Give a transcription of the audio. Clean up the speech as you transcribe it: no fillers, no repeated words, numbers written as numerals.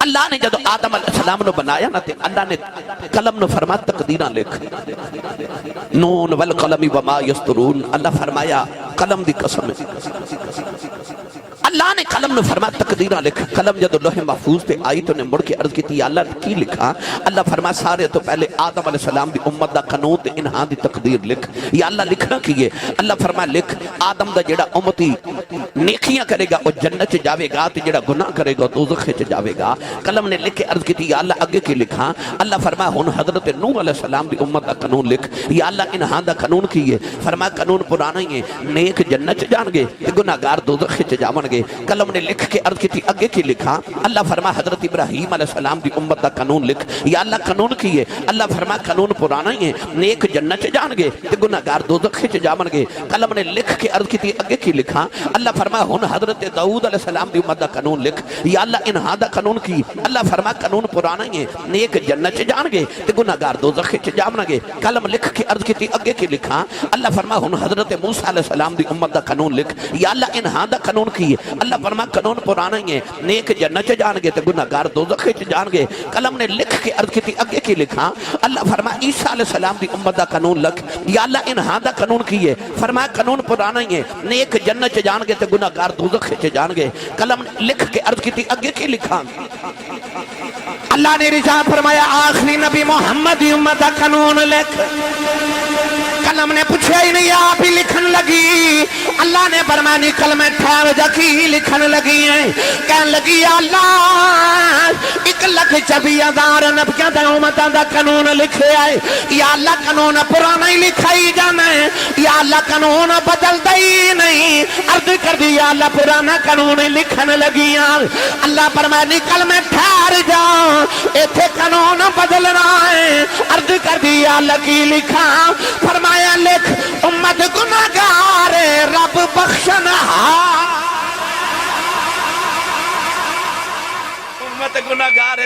اللہ نے جدو آدم علیہ السلام نو بنایا نا تے اللہ نے قلم نو فرما تقدیرہ لکھ، نون والقلم وما یسطرون، اللہ فرمایا قلم دی قسم ہے، اللہ نے قلم نے فرما تقدیرہ لکھ۔ قلم جدو لوح محفوظ پہ آئی تو نے مڑ کے عرض کی تھی یا اللہ نے کی لکھا؟ اللہ فرما سارے تو پہلے آدم علیہ السلام دی امت دا قانون تے انہاں دی تقدیر لکھ۔ یا اللہ لکھنا کیے؟ اللہ فرما لکھ آدم دا جڑا امتی نیکیاں کرے گا وہ جنت چ جاوے گا تے جڑا گناہ کرے گا دوزخ چ جاوے گا۔ قلم نے لکھ کے عرض کی تھی یا اللہ اگے کی لکھا؟ اللہ فرما ہن حضرت نوح علیہ السلام دی امت دا قانون لکھ۔ یا اللہ انہاں دا قانون کیے؟ فرما قانون پرانا ہی ہے، نیک جنت چ جان گے تے گناہگار دوزخ چ جاون گے۔ قلم نے لکھ کے عرض کی تھی اگے کی لکھا؟ اللہ فرما حضرت ابراہیم علیہ السلام دی امت دا قانون لکھ۔ یا اللہ قانون کیے؟ اللہ فرما قانون پرانا ہی ہے، نیک جنت چ جان گے تے گناہگار دوزخ چ جاون گے۔ قلم نے لکھ کے عرض کی تھی اگے کی لکھا؟ اللہ فرما ہن حضرت داؤد علیہ السلام دی امت دا قانون لکھ۔ یا اللہ انہاں دا قانون کی؟ اللہ فرما قانون پرانا ہی ہے، نیک جنت چ جان گے تے گناہگار دوزخ چ جاون گے۔ قلم لکھ کے عرض کی تھی اگے کی لکھا؟ اللہ فرما ہن حضرت موسیٰ علیہ السلام دی امت دا قانون لکھ۔ یا اللہ انہاں دا قانون کی؟ اللہ فرما قانون پرانا ہی ہے، نیک جنت چ جان گے تے گناہگار دوزخ چ جان گے۔ قلم نے لکھ کے عرض کی تھی اگے کی لکھا؟ اللہ فرما عیسیٰ علیہ السلام دی امت دا قانون لکھ۔ یا اللہ انہاں دا قانون کی ہے؟ فرما قانون پرانا ہی ہے، نیک جنت چ جان گے تے گناہگار دوزخ چ جان گے۔ قلم نے لکھ کے عرض کی تھی اگے کی لکھا؟ اللہ نے ارشاد فرمایا آخری نبی محمد دی امت دا قانون لکھ۔ قلم نے پوچھا ہی نہیں آپ ہی لکھن لگی۔ اللہ نے فرمایا نکل میں ٹھہر جا کی لکھن لگی ہیں؟ کہن لگی یا اللہ 1,24,000 نبیوں تے امتاں دا قانون لکھے آئے، یا اللہ قانون پرانا ہی لکھائی جانا ہے، یا اللہ قانون بدلتا ہی نہیں۔ عرض کر دی یا اللہ پرانا قانون ہی لکھن لگی ہیں۔ اللہ فرمایا نکل میں ٹھہر جا ایتھے قانون بدلنا ہے۔ عرض کر دی یا اللہ کی لکھا؟ فرمایا لکھ امت گناہگار رب بخشنہار، امت گناہگار